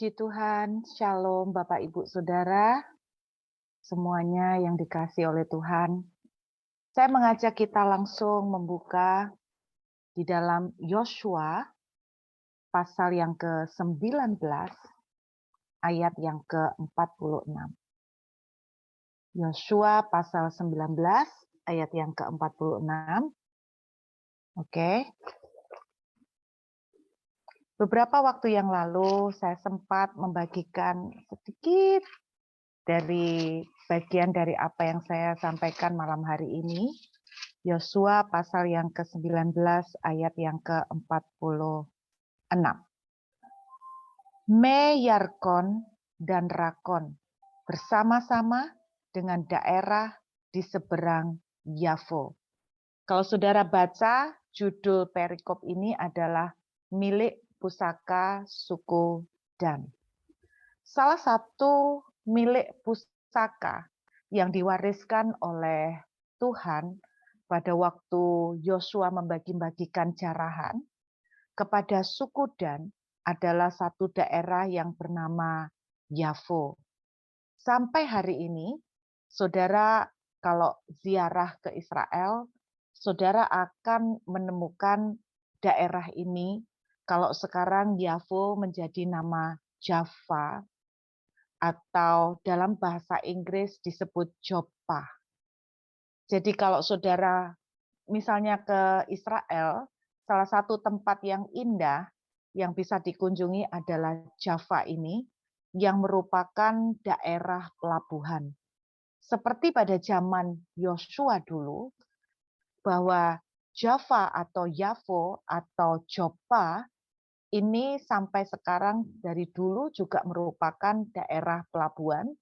Puji Tuhan, Shalom Bapak Ibu Saudara, semuanya yang dikasihi oleh Tuhan. Saya mengajak kita langsung membuka di dalam Yosua pasal yang ke-19 ayat yang ke-46. Yosua pasal 19 ayat yang ke-46. Oke. Beberapa waktu yang lalu saya sempat membagikan sedikit dari bagian dari apa yang saya sampaikan malam hari ini. Yosua pasal yang ke-19 ayat yang ke-46. Me, Yarkon, dan Rakon bersama-sama dengan daerah di seberang Yafo. Kalau saudara baca, judul perikop ini adalah milik pusaka suku Dan. Salah satu milik pusaka yang diwariskan oleh Tuhan pada waktu Yosua membagi-bagikan jarahan kepada suku Dan adalah satu daerah yang bernama Yafo. Sampai hari ini, saudara kalau ziarah ke Israel, saudara akan menemukan daerah ini. Kalau sekarang Yafo menjadi nama Java, atau dalam bahasa Inggris disebut Joppa. Jadi kalau saudara misalnya ke Israel, salah satu tempat yang indah yang bisa dikunjungi adalah Java ini, yang merupakan daerah pelabuhan. Seperti pada zaman Yosua dulu, bahwa Java atau Yafo atau Joppa ini sampai sekarang dari dulu juga merupakan daerah pelabuhan,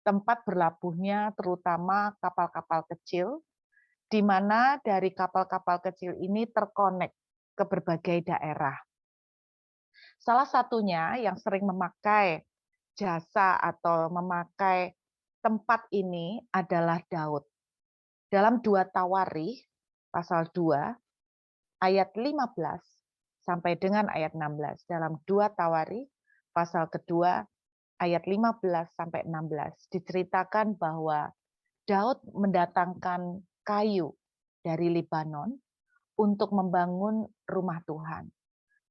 tempat berlabuhnya terutama kapal-kapal kecil, di mana dari kapal-kapal kecil ini terkonek ke berbagai daerah. Salah satunya yang sering memakai jasa atau memakai tempat ini adalah Daud. Dalam 2 Tawarikh pasal 2 ayat 15 sampai dengan ayat 16. Dalam 2 Tawarikh pasal kedua ayat 15 sampai 16 diceritakan bahwa Daud mendatangkan kayu dari Libanon untuk membangun rumah Tuhan.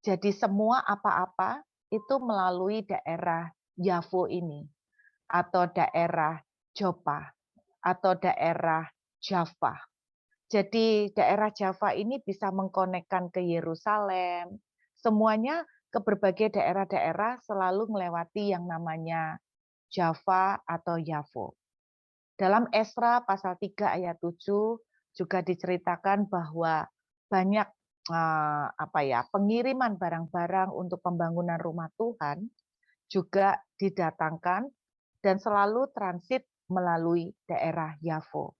Jadi semua apa-apa itu melalui daerah Yafo ini, atau daerah Joppa, atau daerah Java. Jadi daerah Java ini bisa mengkonekkan ke Yerusalem, semuanya ke berbagai daerah-daerah selalu melewati yang namanya Java atau Yafo. Dalam Esra pasal 3 ayat 7 juga diceritakan bahwa banyak pengiriman barang-barang untuk pembangunan rumah Tuhan juga didatangkan dan selalu transit melalui daerah Yafo.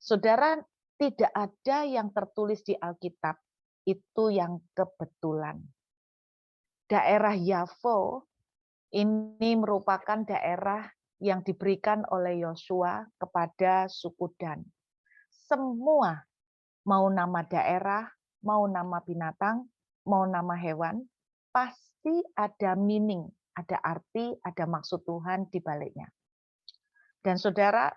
Saudara, tidak ada yang tertulis di Alkitab itu yang kebetulan. Daerah Yafo ini merupakan daerah yang diberikan oleh Yosua kepada suku Dan. Semua, mau nama daerah, mau nama binatang, mau nama hewan, pasti ada meaning, ada arti, ada maksud Tuhan di baliknya. Dan saudara,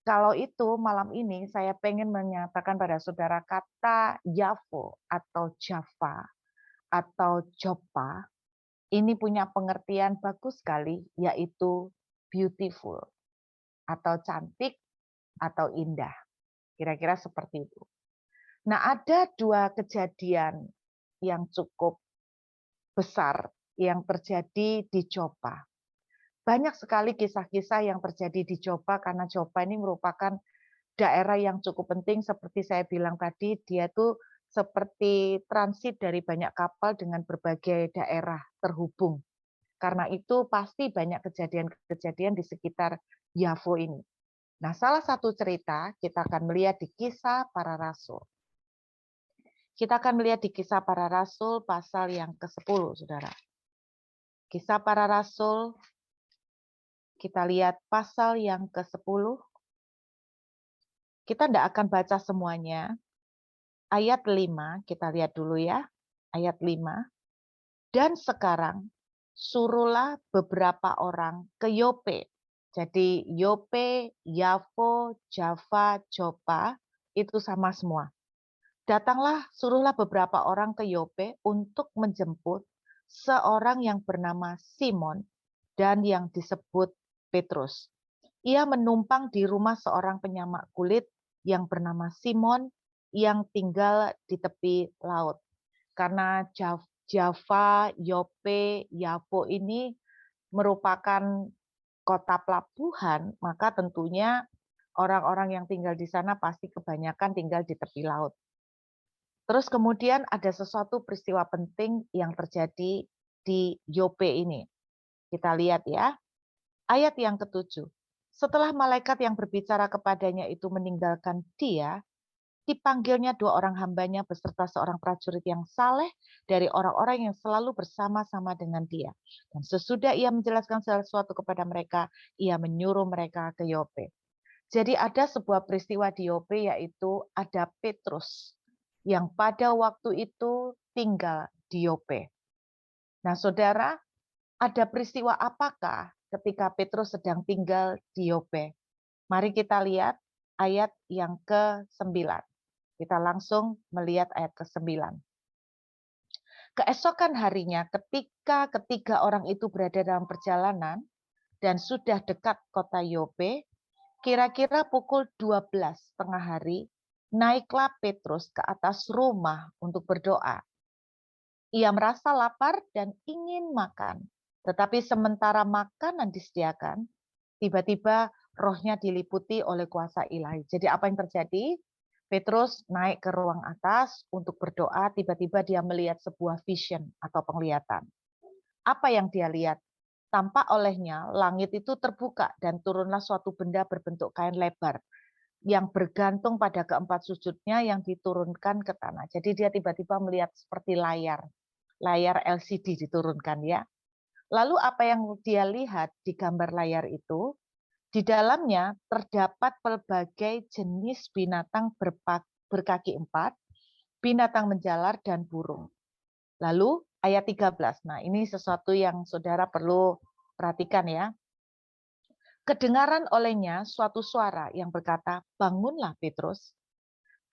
kalau itu malam ini saya pengen menyatakan pada saudara kata Yafo atau Java atau Joppa ini punya pengertian bagus sekali, yaitu beautiful atau cantik atau indah. Kira-kira seperti itu. Nah, ada 2 kejadian yang cukup besar yang terjadi di Joppa. Banyak sekali kisah-kisah yang terjadi di Joppa karena Joppa ini merupakan daerah yang cukup penting seperti saya bilang tadi, dia tuh seperti transit dari banyak kapal dengan berbagai daerah terhubung. Karena itu pasti banyak kejadian-kejadian di sekitar Yafo ini. Nah, salah satu cerita kita akan melihat di Kisah Para Rasul. Kita akan melihat di Kisah Para Rasul pasal yang ke-10, Saudara. Kisah Para Rasul, kita lihat pasal yang ke-10. Kita tidak akan baca semuanya. Ayat 5, kita lihat dulu ya. Ayat 5. Dan sekarang suruhlah beberapa orang ke Yope. Jadi Yope, Yafo, Java, Joppa itu sama semua. Datanglah, suruhlah beberapa orang ke Yope untuk menjemput seorang yang bernama Simon dan yang disebut Petrus. Ia menumpang di rumah seorang penyamak kulit yang bernama Simon yang tinggal di tepi laut. Karena Java, Yope, Yafo ini merupakan kota pelabuhan, maka tentunya orang-orang yang tinggal di sana pasti kebanyakan tinggal di tepi laut. Terus kemudian ada sesuatu peristiwa penting yang terjadi di Yope ini. Kita lihat ya, ayat yang ke-7. Setelah malaikat yang berbicara kepadanya itu meninggalkan dia, dipanggilnya 2 orang hambanya beserta seorang prajurit yang saleh dari orang-orang yang selalu bersama-sama dengan dia. Dan sesudah ia menjelaskan sesuatu kepada mereka, ia menyuruh mereka ke Yope. Jadi ada sebuah peristiwa di Yope, yaitu ada Petrus yang pada waktu itu tinggal di Yope. Nah, saudara, ada peristiwa apakah ketika Petrus sedang tinggal di Yope? Mari kita lihat ayat yang ke-9. Kita langsung melihat ayat ke-9. Keesokan harinya ketika ketiga orang itu berada dalam perjalanan dan sudah dekat kota Yope, kira-kira pukul 12 tengah hari, naiklah Petrus ke atas rumah untuk berdoa. Ia merasa lapar dan ingin makan. Tetapi sementara makanan disediakan, tiba-tiba rohnya diliputi oleh kuasa ilahi. Jadi apa yang terjadi? Petrus naik ke ruang atas untuk berdoa, tiba-tiba dia melihat sebuah vision atau penglihatan. Apa yang dia lihat? Tampak olehnya langit itu terbuka dan turunlah suatu benda berbentuk kain lebar yang bergantung pada keempat sudutnya yang diturunkan ke tanah. Jadi dia tiba-tiba melihat seperti layar LCD diturunkan ya. Lalu apa yang dia lihat di gambar layar itu? Di dalamnya terdapat berbagai jenis binatang berkaki 4, binatang menjalar, dan burung. Lalu ayat 13. Nah, ini sesuatu yang saudara perlu perhatikan ya. Kedengaran olehnya suatu suara yang berkata, bangunlah Petrus.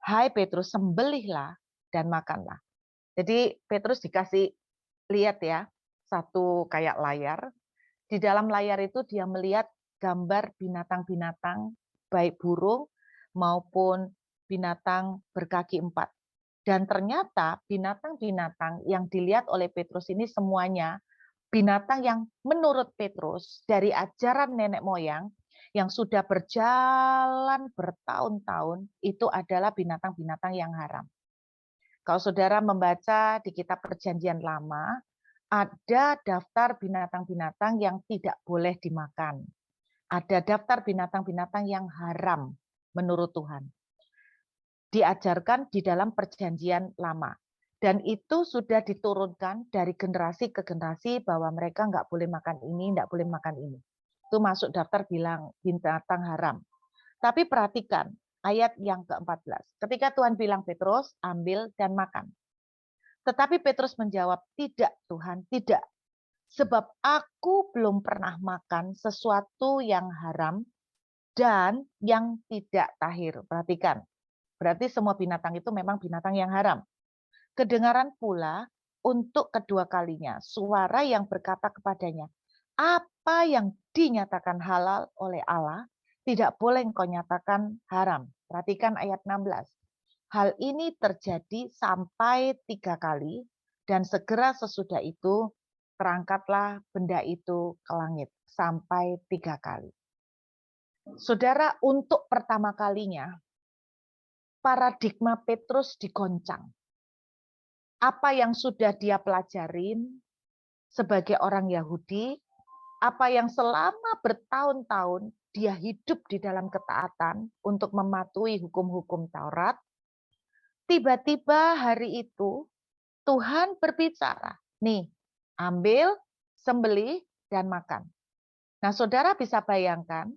Hai Petrus, sembelihlah dan makanlah. Jadi Petrus dikasih lihat ya, satu kayak layar. Di dalam layar itu dia melihat gambar binatang-binatang, baik burung maupun binatang berkaki 4. Dan ternyata binatang-binatang yang dilihat oleh Petrus ini semuanya binatang yang menurut Petrus dari ajaran nenek moyang yang sudah berjalan bertahun-tahun itu adalah binatang-binatang yang haram. Kalau saudara membaca di kitab Perjanjian Lama, ada daftar binatang-binatang yang tidak boleh dimakan. Ada daftar binatang-binatang yang haram menurut Tuhan. Diajarkan di dalam Perjanjian Lama. Dan itu sudah diturunkan dari generasi ke generasi bahwa mereka nggak boleh makan ini, nggak boleh makan ini. Itu masuk daftar bilang binatang haram. Tapi perhatikan ayat yang ke-14. Ketika Tuhan bilang Petrus, ambil dan makan. Tetapi Petrus menjawab, tidak Tuhan, tidak. Sebab aku belum pernah makan sesuatu yang haram dan yang tidak tahir. Perhatikan, berarti semua binatang itu memang binatang yang haram. Kedengaran pula untuk kedua kalinya suara yang berkata kepadanya, apa yang dinyatakan halal oleh Allah, tidak boleh engkau nyatakan haram. Perhatikan ayat 16. Hal ini terjadi sampai 3 kali, dan segera sesudah itu terangkatlah benda itu ke langit sampai 3 kali. Saudara, untuk pertama kalinya, paradigma Petrus digoncang. Apa yang sudah dia pelajarin sebagai orang Yahudi, apa yang selama bertahun-tahun dia hidup di dalam ketaatan untuk mematuhi hukum-hukum Taurat, tiba-tiba hari itu Tuhan berbicara, nih, ambil, sembelih, dan makan. Nah, saudara bisa bayangkan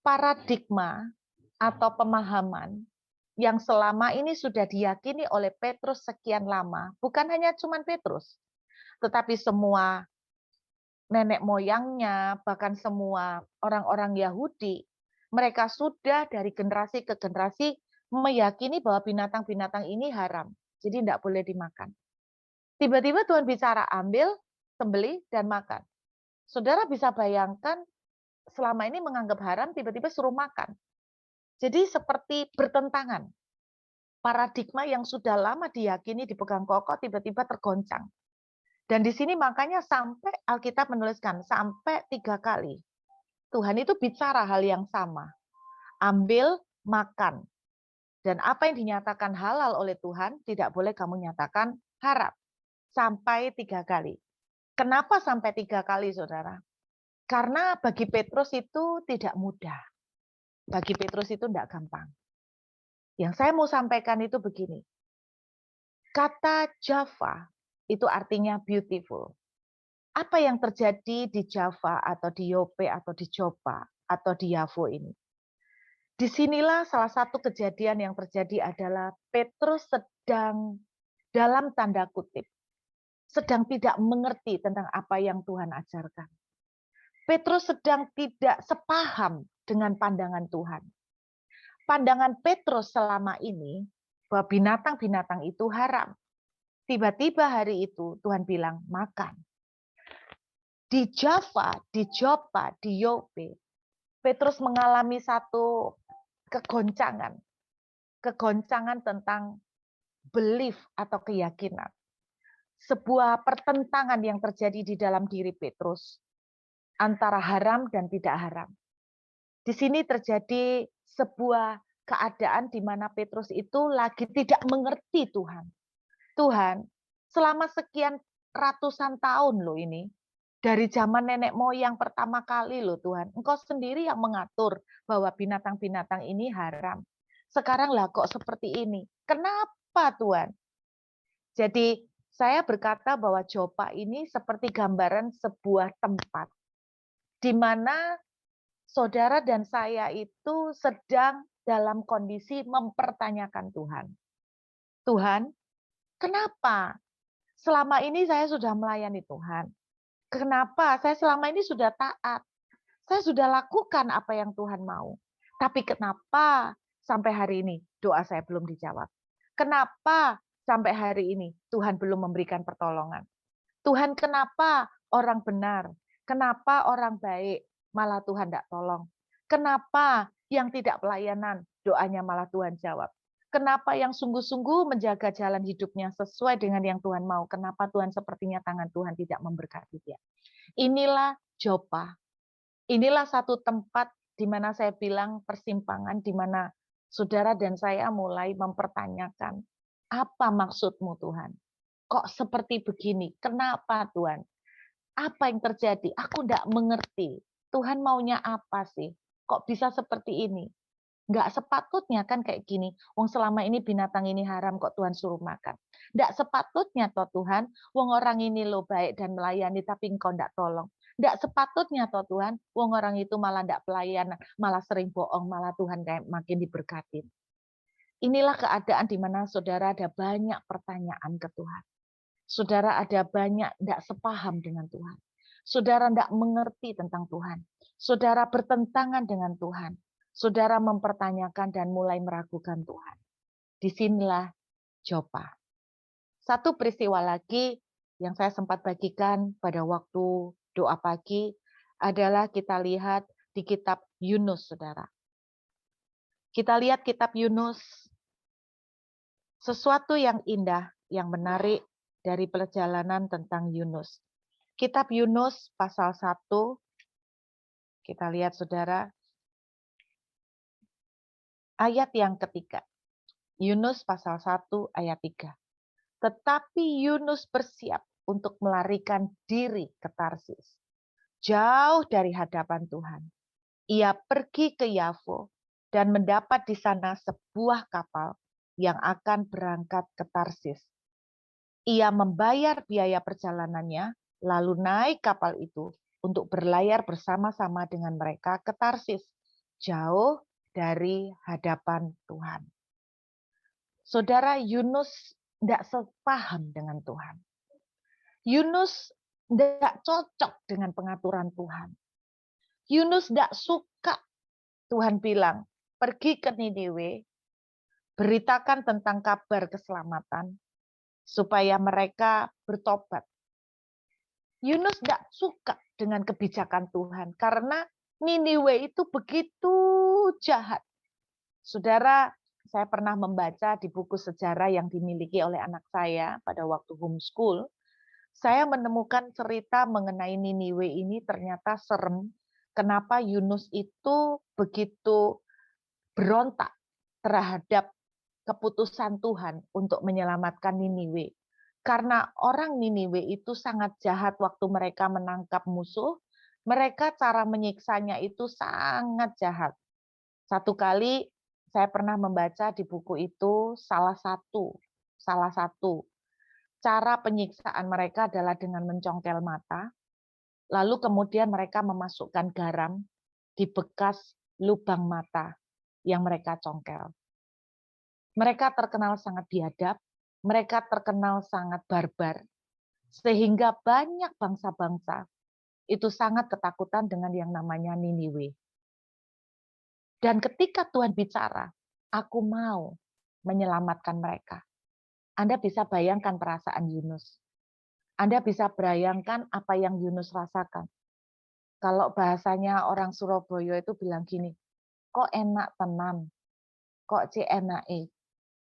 paradigma atau pemahaman yang selama ini sudah diyakini oleh Petrus sekian lama, bukan hanya cuman Petrus, tetapi semua nenek moyangnya, bahkan semua orang-orang Yahudi, mereka sudah dari generasi ke generasi meyakini bahwa binatang-binatang ini haram. Jadi tidak boleh dimakan. Tiba-tiba Tuhan bicara, ambil, sembelih, dan makan. Saudara bisa bayangkan selama ini menganggap haram, tiba-tiba suruh makan. Jadi seperti bertentangan. Paradigma yang sudah lama diyakini dipegang kokoh tiba-tiba tergoncang. Dan di sini makanya sampai Alkitab menuliskan sampai 3 kali. Tuhan itu bicara hal yang sama. Ambil, makan. Dan apa yang dinyatakan halal oleh Tuhan tidak boleh kamu nyatakan haram. Sampai 3 kali. Kenapa sampai 3 kali, saudara? Karena bagi Petrus itu tidak mudah. Bagi Petrus itu tidak gampang. Yang saya mau sampaikan itu begini. Kata Java itu artinya beautiful. Apa yang terjadi di Java atau di Yope atau di Jopa atau di Yavo ini? Disinilah salah satu kejadian yang terjadi adalah Petrus sedang dalam tanda kutip, sedang tidak mengerti tentang apa yang Tuhan ajarkan. Petrus sedang tidak sepaham dengan pandangan Tuhan. Pandangan Petrus selama ini bahwa binatang-binatang itu haram. Tiba-tiba hari itu Tuhan bilang makan. Di Java, di Jopa, di Yope, Petrus mengalami satu kegoncangan. Kegoncangan tentang belief atau keyakinan. Sebuah pertentangan yang terjadi di dalam diri Petrus antara haram dan tidak haram. Di sini terjadi sebuah keadaan di mana Petrus itu lagi tidak mengerti Tuhan. Tuhan, selama sekian ratusan tahun loh ini, dari zaman nenek moyang pertama kali loh Tuhan, Engkau sendiri yang mengatur bahwa binatang-binatang ini haram. Sekarang lah kok seperti ini. Kenapa Tuhan? Jadi saya berkata bahwa Jopa ini seperti gambaran sebuah tempat di mana saudara dan saya itu sedang dalam kondisi mempertanyakan Tuhan. Tuhan, kenapa selama ini saya sudah melayani Tuhan? Kenapa saya selama ini sudah taat? Saya sudah lakukan apa yang Tuhan mau. Tapi kenapa sampai hari ini doa saya belum dijawab? Kenapa sampai hari ini Tuhan belum memberikan pertolongan? Tuhan, kenapa orang benar? Kenapa orang baik malah Tuhan tidak tolong? Kenapa yang tidak pelayanan doanya malah Tuhan jawab? Kenapa yang sungguh-sungguh menjaga jalan hidupnya sesuai dengan yang Tuhan mau? Kenapa Tuhan sepertinya tangan Tuhan tidak memberkati dia? Inilah Jopa. Inilah satu tempat di mana saya bilang persimpangan, di mana saudara dan saya mulai mempertanyakan, apa maksudmu Tuhan? Kok seperti begini? Kenapa Tuhan? Apa yang terjadi? Aku tidak mengerti. Tuhan maunya apa sih? Kok bisa seperti ini? Nggak sepatutnya kan kayak gini. Wong selama ini binatang ini haram kok Tuhan suruh makan. Nggak sepatutnya toh Tuhan. Wong orang ini lo baik dan melayani tapi engkau nggak tolong. Nggak sepatutnya toh Tuhan. Wong orang itu malah nggak pelayanan, malah sering bohong, malah Tuhan kayak makin diberkati. Inilah keadaan di mana saudara ada banyak pertanyaan ke Tuhan. Saudara ada banyak tidak sepaham dengan Tuhan. Saudara tidak mengerti tentang Tuhan. Saudara bertentangan dengan Tuhan. Saudara mempertanyakan dan mulai meragukan Tuhan. Disinilah Jopa. Satu peristiwa lagi yang saya sempat bagikan pada waktu doa pagi adalah kita lihat di kitab Yunus, saudara. Kita lihat kitab Yunus, sesuatu yang indah, yang menarik dari perjalanan tentang Yunus. Kitab Yunus pasal 1, kita lihat saudara, ayat yang ketiga. Yunus pasal 1 ayat 3. Tetapi Yunus bersiap untuk melarikan diri ke Tarsis, jauh dari hadapan Tuhan. Ia pergi ke Yavo dan mendapat di sana sebuah kapal yang akan berangkat ke Tarsis. Ia membayar biaya perjalanannya, lalu naik kapal itu untuk berlayar bersama-sama dengan mereka ke Tarsis, jauh dari hadapan Tuhan. Saudara, Yunus tidak sepaham dengan Tuhan. Yunus Nggak cocok dengan pengaturan Tuhan. Yunus nggak suka. Tuhan bilang, pergi ke Niniwe, beritakan tentang kabar keselamatan, supaya mereka bertobat. Yunus nggak suka dengan kebijakan Tuhan, karena Niniwe itu begitu jahat. Saudara, saya pernah membaca di buku sejarah yang dimiliki oleh anak saya pada waktu homeschool, saya menemukan cerita mengenai Niniwe ini ternyata serem. Kenapa Yunus itu begitu berontak terhadap keputusan Tuhan untuk menyelamatkan Niniwe. Karena orang Niniwe itu sangat jahat waktu mereka menangkap musuh, mereka cara menyiksanya itu sangat jahat. Satu kali saya pernah membaca di buku itu salah satu cara penyiksaan mereka adalah dengan mencongkel mata, lalu kemudian mereka memasukkan garam di bekas lubang mata yang mereka congkel. Mereka terkenal sangat biadab, mereka terkenal sangat barbar, sehingga banyak bangsa-bangsa itu sangat ketakutan dengan yang namanya Niniwe. Dan ketika Tuhan bicara, aku mau menyelamatkan mereka. Anda bisa bayangkan perasaan Yunus. Anda bisa bayangkan apa yang Yunus rasakan. Kalau bahasanya orang Surabaya itu bilang gini, kok enak tenan, kok enak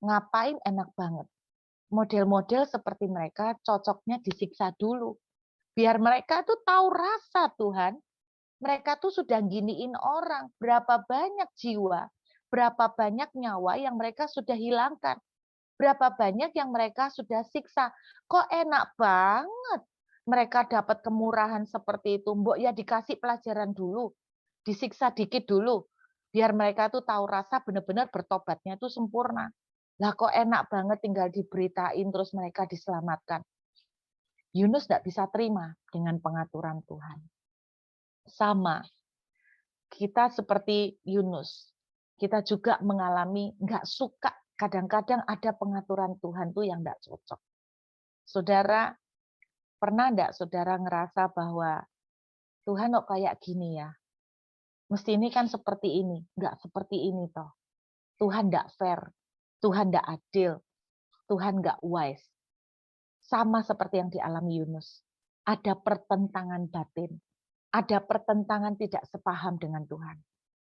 ngapain enak banget. Model-model seperti mereka cocoknya disiksa dulu. Biar mereka tuh tahu rasa Tuhan. Mereka tuh sudah giniin orang. Berapa banyak jiwa, berapa banyak nyawa yang mereka sudah hilangkan. Berapa banyak yang mereka sudah siksa. Kok enak banget mereka dapat kemurahan seperti itu. Mbok ya dikasih pelajaran dulu. Disiksa dikit dulu. Biar mereka tuh tahu rasa benar-benar bertobatnya itu sempurna. Lah kok enak banget tinggal diberitain terus mereka diselamatkan. Yunus tidak bisa terima dengan pengaturan Tuhan. Sama, kita seperti Yunus. Kita juga mengalami nggak suka. Kadang-kadang ada pengaturan Tuhan tuh yang nggak cocok. Saudara, pernah nggak saudara ngerasa bahwa Tuhan kok kayak gini ya? Mesti ini kan seperti ini. Nggak seperti ini toh. Tuhan nggak fair. Tuhan nggak adil. Tuhan nggak wise. Sama seperti yang dialami Yunus. Ada pertentangan batin. Ada pertentangan tidak sepaham dengan Tuhan.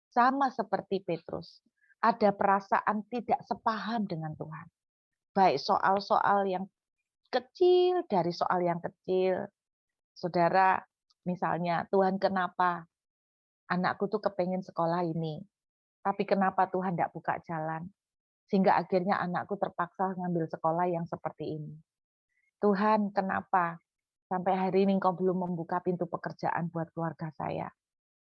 Sama seperti Petrus. Ada perasaan tidak sepaham dengan Tuhan. Baik soal-soal yang kecil dari soal yang kecil. Saudara, misalnya, Tuhan kenapa anakku tuh kepengen sekolah ini, tapi kenapa Tuhan tidak buka jalan? Sehingga akhirnya anakku terpaksa ngambil sekolah yang seperti ini. Tuhan, kenapa sampai hari ini Engkau belum membuka pintu pekerjaan buat keluarga saya?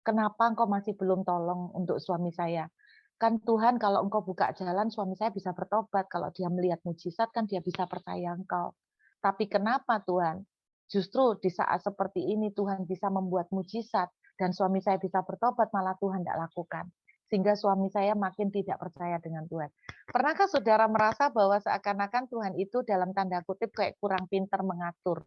Kenapa Engkau masih belum tolong untuk suami saya? Kan Tuhan kalau Engkau buka jalan, suami saya bisa bertobat. Kalau dia melihat mujizat, kan dia bisa percaya Engkau. Tapi kenapa Tuhan? Justru di saat seperti ini Tuhan bisa membuat mujizat dan suami saya bisa bertobat, malah Tuhan tidak lakukan. Sehingga suami saya makin tidak percaya dengan Tuhan. Pernahkah saudara merasa bahwa seakan-akan Tuhan itu dalam tanda kutip kayak kurang pintar mengatur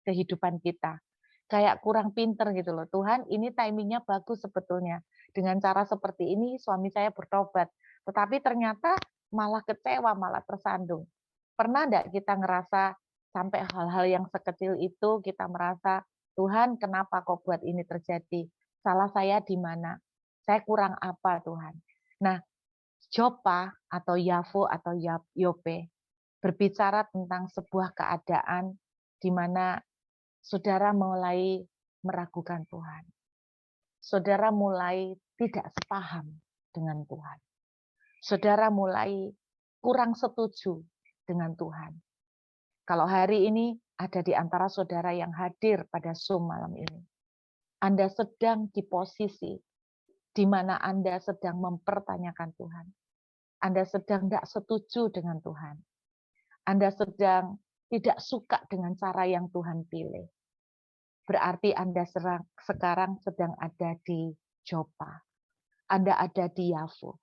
kehidupan kita? Kayak kurang pinter gitu loh. Tuhan, ini timingnya bagus sebetulnya. Dengan cara seperti ini suami saya bertobat. Tetapi ternyata malah kecewa, malah tersandung. Pernah enggak kita ngerasa sampai hal-hal yang sekecil itu kita merasa, Tuhan kenapa kok buat ini terjadi? Salah saya di mana? Saya kurang apa Tuhan? Nah, Jopa atau Yavo atau Yope berbicara tentang sebuah keadaan di mana saudara mulai meragukan Tuhan. Saudara mulai tidak sepaham dengan Tuhan. Saudara mulai kurang setuju dengan Tuhan. Kalau hari ini ada di antara saudara yang hadir pada Zoom malam ini, Anda sedang di posisi di mana Anda sedang mempertanyakan Tuhan. Anda sedang tidak setuju dengan Tuhan. Anda sedang tidak suka dengan cara yang Tuhan pilih. Berarti Anda sekarang sedang ada di Jopa. Anda ada di Yavo.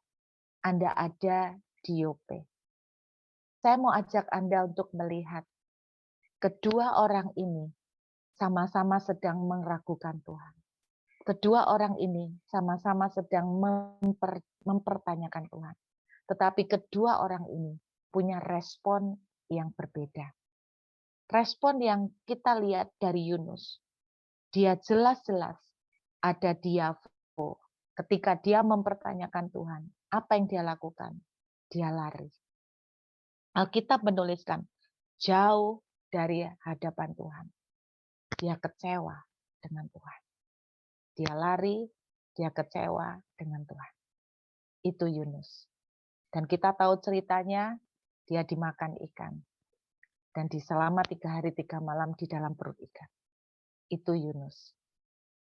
Anda ada di Yope. Saya mau ajak Anda untuk melihat kedua orang ini sama-sama sedang meragukan Tuhan. Kedua orang ini sama-sama sedang mempertanyakan Tuhan. Tetapi kedua orang ini punya respon yang berbeda. Respon yang kita lihat dari Yunus. Dia jelas-jelas ada diavo. Ketika dia mempertanyakan Tuhan, apa yang dia lakukan? Dia lari. Alkitab menuliskan, jauh dari hadapan Tuhan. Dia kecewa dengan Tuhan. Dia lari, dia kecewa dengan Tuhan. Itu Yunus. Dan kita tahu ceritanya, dia dimakan ikan. Dan selama 3 hari 3 malam di dalam perut ikan. Itu Yunus.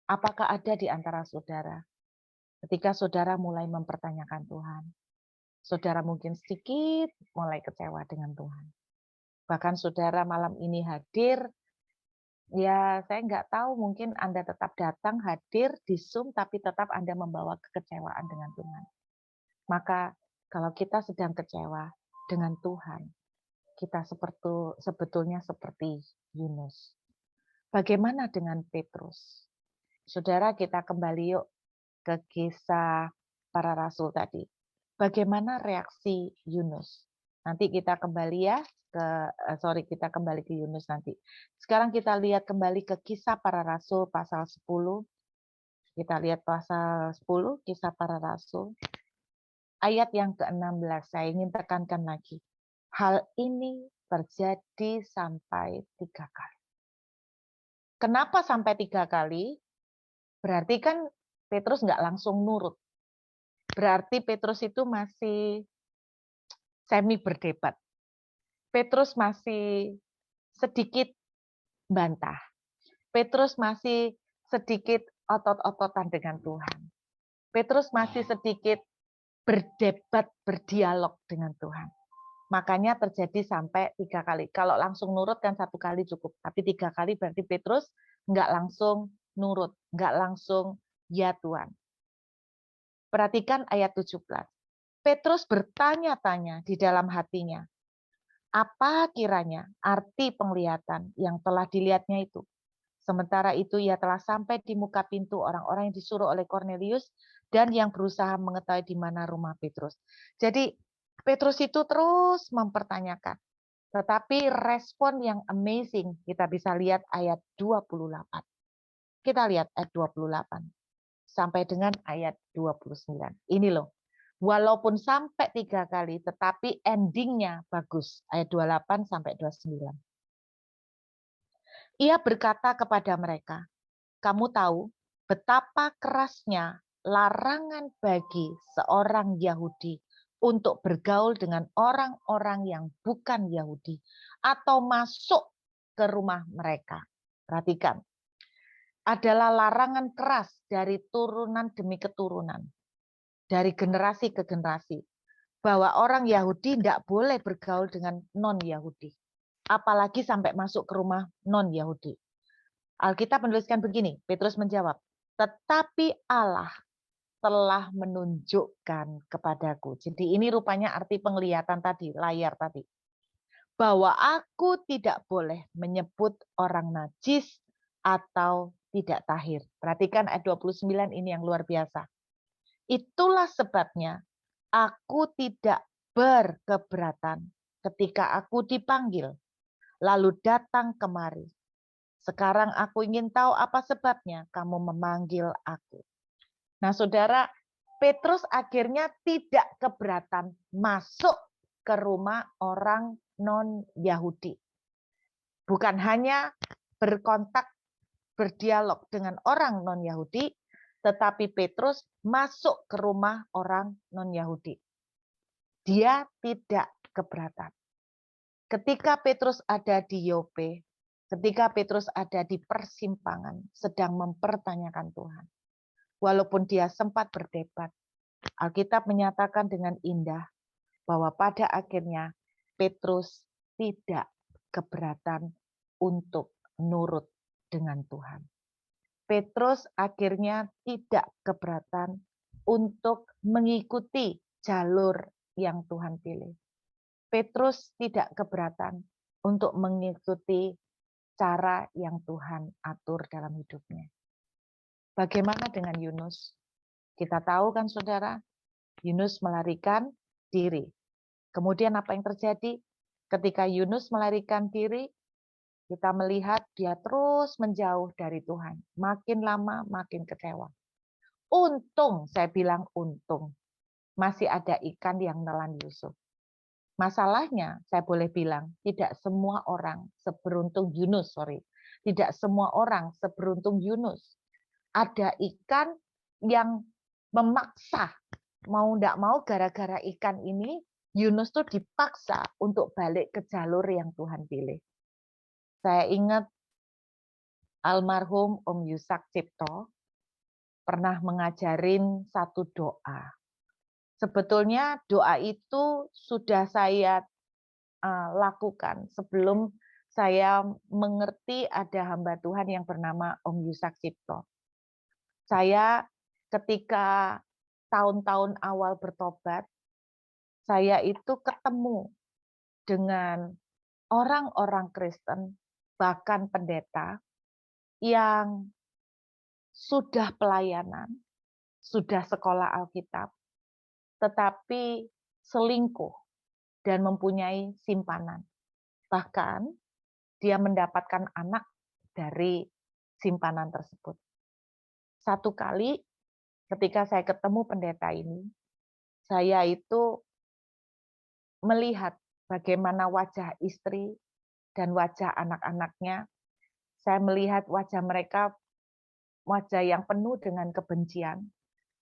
Apakah ada di antara saudara, ketika saudara mulai mempertanyakan Tuhan, saudara mungkin sedikit mulai kecewa dengan Tuhan. Bahkan saudara malam ini hadir, ya saya nggak tahu, mungkin Anda tetap datang hadir di Zoom, tapi tetap Anda membawa kekecewaan dengan Tuhan. Maka kalau kita sedang kecewa dengan Tuhan, kita sebetulnya seperti Yunus. Bagaimana dengan Petrus? Saudara, kita kembali yuk ke kisah para rasul tadi. Bagaimana reaksi Yunus? Nanti kita kembali ya kita kembali ke Yunus nanti. Sekarang kita lihat kembali ke kisah para rasul pasal 10. Kita lihat pasal 10 kisah para rasul. Ayat yang ke-16 saya ingin tekankan lagi. Hal ini terjadi sampai 3 kali. Kenapa sampai 3 kali? Berarti kan Petrus nggak langsung nurut. Berarti Petrus itu masih semi berdebat. Petrus masih sedikit bantah. Petrus masih sedikit otot-ototan dengan Tuhan. Petrus masih sedikit berdebat, berdialog dengan Tuhan. Makanya terjadi sampai 3 kali. Kalau langsung nurut kan 1 kali cukup. Tapi 3 kali berarti Petrus nggak langsung nurut, nggak langsung ya Tuhan. Perhatikan ayat 17. Petrus bertanya-tanya di dalam hatinya, apa kiranya arti penglihatan yang telah dilihatnya itu? Sementara itu ia telah sampai di muka pintu orang-orang yang disuruh oleh Kornelius dan yang berusaha mengetahui di mana rumah Petrus. Jadi Petrus itu terus mempertanyakan. Tetapi respon yang amazing kita bisa lihat ayat 28. Kita lihat ayat 28 sampai dengan ayat 29. Ini loh. Walaupun sampai 3 kali, tetapi endingnya bagus. Ayat 28 sampai 29. Ia berkata kepada mereka, kamu tahu betapa kerasnya larangan bagi seorang Yahudi untuk bergaul dengan orang-orang yang bukan Yahudi atau masuk ke rumah mereka. Perhatikan, adalah larangan keras dari turunan demi keturunan. Dari generasi ke generasi, bahwa orang Yahudi tidak boleh bergaul dengan non-Yahudi, apalagi sampai masuk ke rumah non-Yahudi. Alkitab menuliskan begini, Petrus menjawab, tetapi Allah telah menunjukkan kepadaku. Jadi ini rupanya arti penglihatan tadi, layar tadi. Bahwa aku tidak boleh menyebut orang najis atau tidak tahir. Perhatikan ayat 29 ini yang luar biasa. Itulah sebabnya aku tidak berkeberatan ketika aku dipanggil, lalu datang kemari. Sekarang aku ingin tahu apa sebabnya kamu memanggil aku. Nah, saudara, Petrus akhirnya tidak keberatan masuk ke rumah orang non-Yahudi. Bukan hanya berkontak, berdialog dengan orang non-Yahudi, tetapi Petrus masuk ke rumah orang non-Yahudi. Dia tidak keberatan. Ketika Petrus ada di Yope, ketika Petrus ada di persimpangan, sedang mempertanyakan Tuhan. Walaupun dia sempat berdebat, Alkitab menyatakan dengan indah bahwa pada akhirnya Petrus tidak keberatan untuk nurut dengan Tuhan. Petrus akhirnya tidak keberatan untuk mengikuti jalur yang Tuhan pilih. Petrus tidak keberatan untuk mengikuti cara yang Tuhan atur dalam hidupnya. Bagaimana dengan Yunus? Kita tahu kan saudara, Yunus melarikan diri. Kemudian apa yang terjadi? Ketika Yunus melarikan diri, kita melihat dia terus menjauh dari Tuhan. Makin lama makin kecewa. Untung, saya bilang untung, masih ada ikan yang menelan Yusuf. Masalahnya, saya boleh bilang, tidak semua orang seberuntung Yunus, Tidak semua orang seberuntung Yunus. Ada ikan yang memaksa, mau tidak mau gara-gara ikan ini, Yunus tuh dipaksa untuk balik ke jalur yang Tuhan pilih. Saya ingat almarhum Om Yusak Cipto pernah mengajarin satu doa. Sebetulnya doa itu sudah saya lakukan sebelum saya mengerti ada hamba Tuhan yang bernama Om Yusak Cipto. Saya ketika tahun-tahun awal bertobat, saya itu ketemu dengan orang-orang Kristen, bahkan pendeta, yang sudah pelayanan, sudah sekolah Alkitab, tetapi selingkuh dan mempunyai simpanan. Bahkan dia mendapatkan anak dari simpanan tersebut. Satu kali ketika saya ketemu pendeta ini, saya itu melihat bagaimana wajah istri dan wajah anak-anaknya. Saya melihat wajah mereka, wajah yang penuh dengan kebencian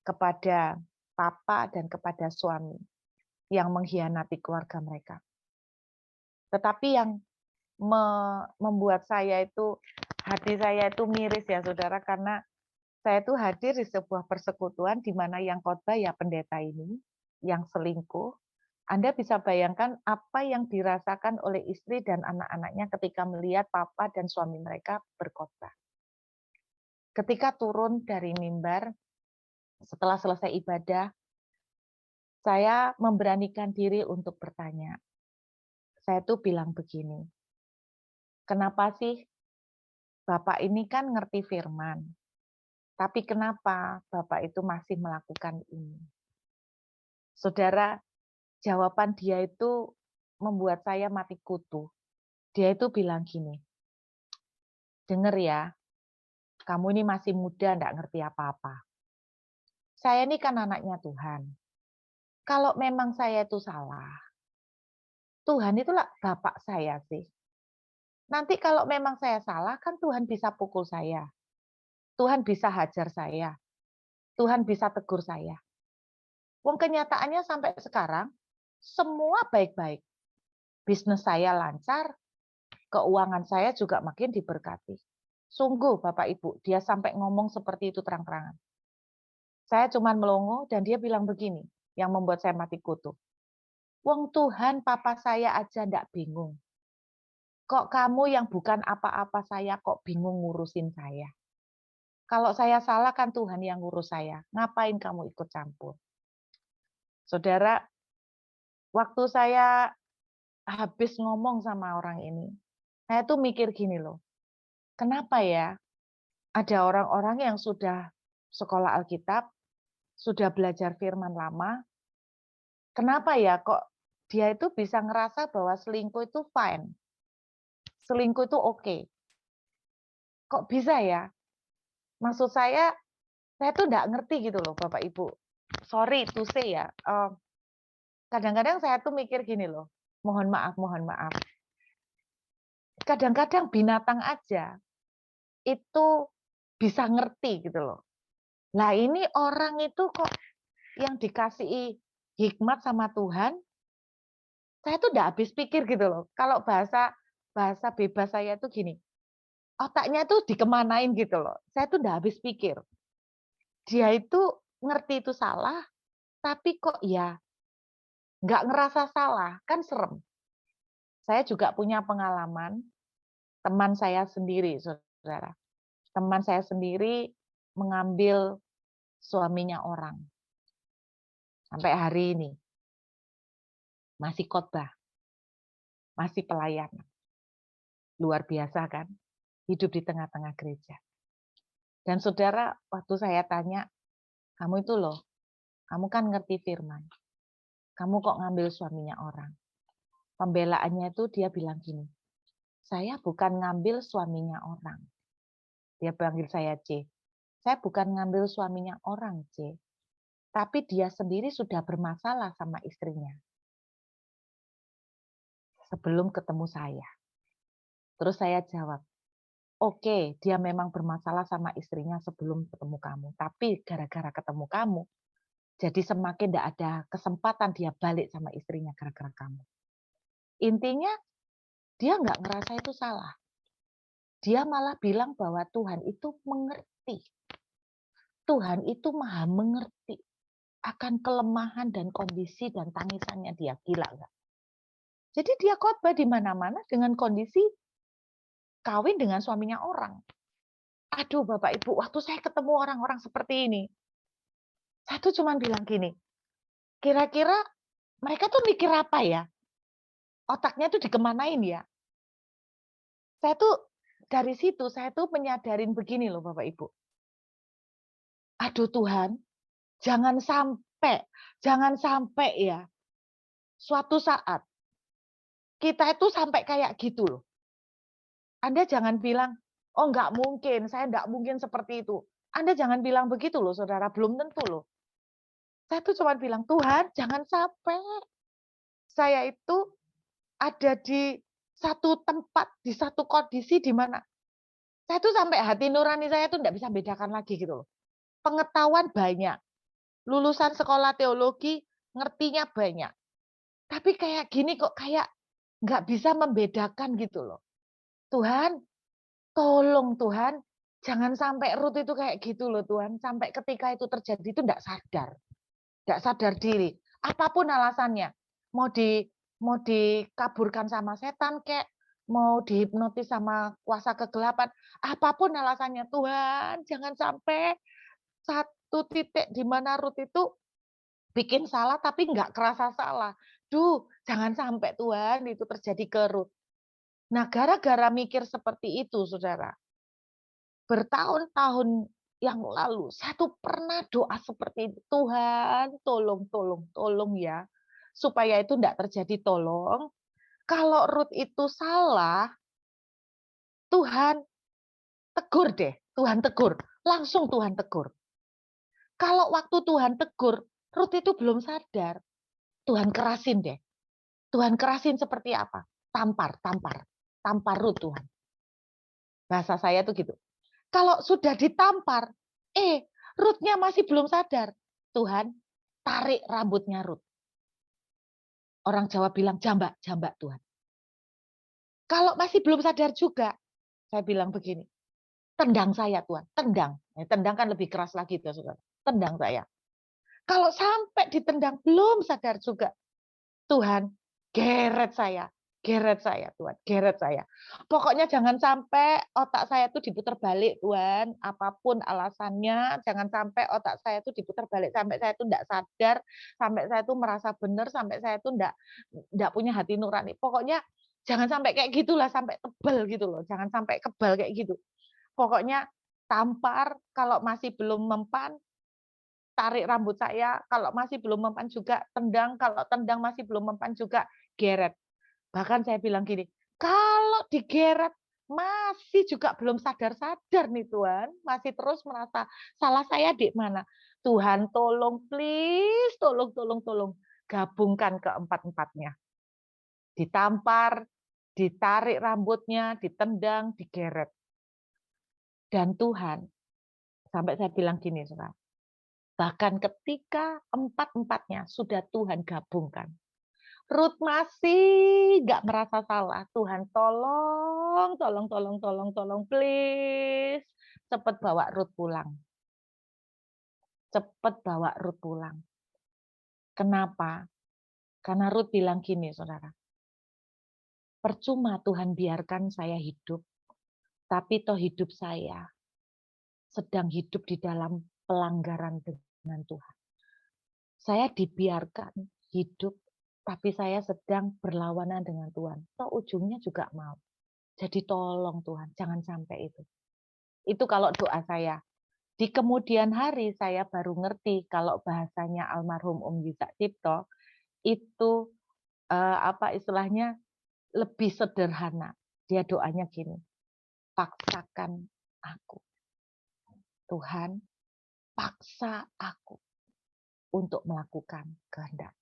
kepada papa dan kepada suami yang mengkhianati keluarga mereka. Tetapi yang membuat saya itu, hati saya itu miris ya saudara, karena saya itu hadir di sebuah persekutuan di mana yang khotbah ya pendeta ini, yang selingkuh. Anda bisa bayangkan apa yang dirasakan oleh istri dan anak-anaknya ketika melihat papa dan suami mereka berkhotbah. Ketika turun dari mimbar, setelah selesai ibadah, saya memberanikan diri untuk bertanya. Saya tuh bilang begini, kenapa sih Bapak ini kan ngerti firman, tapi kenapa Bapak itu masih melakukan ini? Saudara, jawaban dia itu membuat saya mati kutu. Dia itu bilang gini, denger ya, kamu ini masih muda, enggak ngerti apa-apa. Saya ini kan anaknya Tuhan. Kalau memang saya itu salah, Tuhan itulah Bapak saya sih. Nanti kalau memang saya salah, kan Tuhan bisa pukul saya. Tuhan bisa hajar saya. Tuhan bisa tegur saya. Wong kenyataannya sampai sekarang, semua baik-baik. Bisnis saya lancar, keuangan saya juga makin diberkati. Sungguh Bapak Ibu, dia sampai ngomong seperti itu terang-terangan. Saya cuma melongo dan dia bilang begini, yang membuat saya mati kutu. Wong Tuhan, papa saya aja ndak bingung. Kok kamu yang bukan apa-apa saya kok bingung ngurusin saya? Kalau saya salah kan Tuhan yang ngurus saya. Ngapain kamu ikut campur? Saudara, waktu saya habis ngomong sama orang ini, saya tuh mikir gini loh. Kenapa ya ada orang-orang yang sudah sekolah Alkitab, sudah belajar firman lama, kenapa ya kok dia itu bisa ngerasa bahwa selingkuh itu fine, selingkuh itu oke. Kok bisa ya? Maksud saya tuh nggak ngerti gitu loh Bapak Ibu. Sorry to say ya, kadang-kadang saya tuh mikir gini loh, mohon maaf. Kadang-kadang binatang aja itu bisa ngerti gitu loh. Nah ini orang itu kok yang dikasih hikmat sama Tuhan, saya tuh nggak habis pikir gitu loh. Kalau bahasa bebas saya tuh gini, otaknya tuh dikemanain gitu loh. Saya tuh nggak habis pikir. Dia itu ngerti itu salah, tapi kok ya nggak ngerasa salah, kan serem. Saya juga punya pengalaman, teman saya sendiri, saudara. Teman saya sendiri mengambil suaminya orang. Sampai hari ini. Masih khotbah. Masih pelayanan. Luar biasa kan? hidup di tengah-tengah gereja. Dan saudara, waktu saya tanya, kamu itu loh, kamu kan ngerti firman. Kamu kok ngambil suaminya orang? Pembelaannya itu dia bilang gini, saya bukan ngambil suaminya orang. Dia panggil saya C. Saya bukan ngambil suaminya orang, C. Tapi dia sendiri sudah bermasalah sama istrinya. Sebelum ketemu saya. Terus saya jawab, oke, dia memang bermasalah sama istrinya sebelum ketemu kamu. Tapi gara-gara ketemu kamu, jadi semakin tidak ada kesempatan dia balik sama istrinya gara-gara kamu. Intinya, dia nggak ngerasa itu salah. Dia malah bilang bahwa Tuhan itu mengerti. Tuhan itu maha mengerti akan kelemahan dan kondisi dan tangisannya dia. Gila nggak? Jadi dia khotbah di mana-mana dengan kondisi kawin dengan suaminya orang. Aduh Bapak Ibu, waktu saya ketemu orang-orang seperti ini, saya tuh cuma bilang gini, kira-kira mereka tuh mikir apa ya? Otaknya tuh dikemanain ya? Saya tuh dari situ, saya tuh menyadarin begini loh Bapak Ibu. Aduh Tuhan, jangan sampai ya, suatu saat kita itu sampai kayak gitu loh. Anda jangan bilang, oh nggak mungkin, saya nggak mungkin seperti itu. Anda jangan bilang begitu loh saudara, belum tentu loh. Saya tuh cuma bilang, Tuhan jangan sampai saya itu ada di satu tempat, di satu kondisi di mana saya tuh sampai hati nurani saya tuh nggak bisa bedakan lagi gitu loh. Pengetahuan banyak, lulusan sekolah teologi, ngertinya banyak. Tapi kayak gini kok kayak nggak bisa membedakan gitu loh. Tuhan, tolong Tuhan, jangan sampai Ruth itu kayak gitu loh Tuhan. Sampai ketika itu terjadi itu nggak sadar diri. Apapun alasannya, mau dikaburkan sama setan kek, mau dihipnotis sama kuasa kegelapan, apapun alasannya Tuhan, jangan sampai satu titik di mana Ruth itu bikin salah tapi nggak kerasa salah. Duh, jangan sampai Tuhan itu terjadi ke Ruth. Nah, gara-gara mikir seperti itu, saudara, bertahun-tahun yang lalu, saya tuh pernah doa seperti itu. Tuhan, tolong ya. Supaya itu enggak terjadi, tolong. Kalau Ruth itu salah, Tuhan tegur deh. Tuhan tegur. Langsung Tuhan tegur. Kalau waktu Tuhan tegur, Ruth itu belum sadar. Tuhan kerasin deh. Tuhan kerasin seperti apa? Tampar. Tampar Ruth Tuhan. Bahasa saya tuh gitu. Kalau sudah ditampar, Ruth-nya masih belum sadar. Tuhan, tarik rambutnya Ruth. Orang Jawa bilang jambak Tuhan. Kalau masih belum sadar juga, saya bilang begini, tendang saya Tuhan, tendang. Tendang kan lebih keras lagi, saudara. Tendang saya. Kalau sampai ditendang belum sadar juga, Tuhan, geret saya Tuhan, geret saya. Pokoknya jangan sampai otak saya itu diputar balik Tuhan, apapun alasannya, jangan sampai otak saya itu diputar balik sampai saya itu enggak sadar, sampai saya itu merasa benar, sampai saya itu enggak punya hati nurani. Pokoknya jangan sampai kayak gitulah, sampai tebal gitu loh, jangan sampai kebal kayak gitu. Pokoknya tampar, kalau masih belum mempan, tarik rambut saya, kalau masih belum mempan juga tendang, kalau tendang masih belum mempan juga geret. Bahkan saya bilang gini, kalau digeret masih juga belum sadar-sadar nih Tuhan, masih terus merasa salah saya di mana. Tuhan tolong please, tolong gabungkan keempat-empatnya. Ditampar, ditarik rambutnya, ditendang, digeret. Dan Tuhan, sampai saya bilang gini, saudara, bahkan ketika empat-empatnya sudah Tuhan gabungkan, Ruth masih nggak merasa salah. Tuhan tolong, please. Cepat bawa Ruth pulang. Cepat bawa Ruth pulang. Kenapa? Karena Ruth bilang gini, saudara. Percuma Tuhan biarkan saya hidup, tapi toh hidup saya sedang hidup di dalam pelanggaran dengan Tuhan. Saya dibiarkan hidup, tapi saya sedang berlawanan dengan Tuhan. Toh ujungnya juga mau. Jadi tolong Tuhan, jangan sampai itu. Itu kalau doa saya. Di kemudian hari saya baru ngerti kalau bahasanya almarhum Om Yusak Cipto itu apa istilahnya lebih sederhana. Dia doanya gini, paksakan aku. Tuhan, paksa aku untuk melakukan kehendak.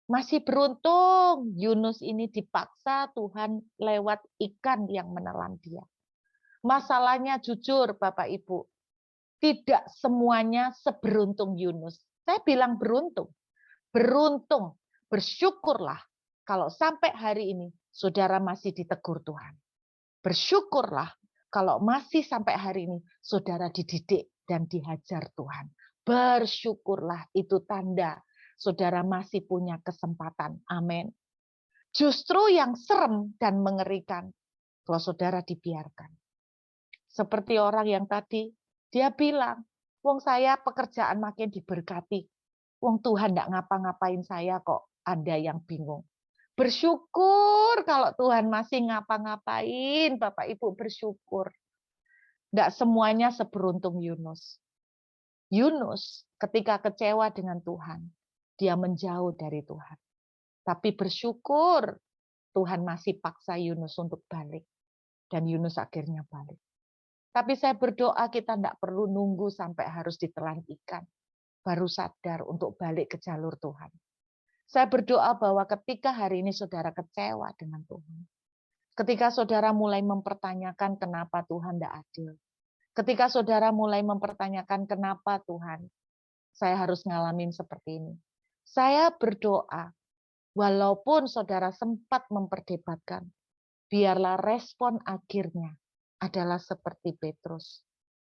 Masih beruntung Yunus ini dipaksa Tuhan lewat ikan yang menelan dia. Masalahnya jujur Bapak Ibu, tidak semuanya seberuntung Yunus. Saya bilang beruntung. Beruntung, bersyukurlah kalau sampai hari ini saudara masih ditegur Tuhan. Bersyukurlah kalau masih sampai hari ini saudara dididik dan dihajar Tuhan. Bersyukurlah, itu tanda saudara masih punya kesempatan. Amin. Justru yang serem dan mengerikan kalau saudara dibiarkan. Seperti orang yang tadi, dia bilang, wong saya pekerjaan makin diberkati. Wong Tuhan tidak ngapa-ngapain saya kok, Anda yang bingung. Bersyukur kalau Tuhan masih ngapa-ngapain, Bapak Ibu bersyukur. Tidak semuanya seberuntung Yunus. Yunus ketika kecewa dengan Tuhan, dia menjauh dari Tuhan. Tapi bersyukur Tuhan masih paksa Yunus untuk balik. Dan Yunus akhirnya balik. Tapi saya berdoa kita tidak perlu nunggu sampai harus ditelan ikan. Baru sadar untuk balik ke jalur Tuhan. Saya berdoa bahwa ketika hari ini saudara kecewa dengan Tuhan. Ketika saudara mulai mempertanyakan kenapa Tuhan tidak adil. Ketika saudara mulai mempertanyakan kenapa Tuhan saya harus ngalamin seperti ini. Saya berdoa, walaupun saudara sempat memperdebatkan, biarlah respon akhirnya adalah seperti Petrus.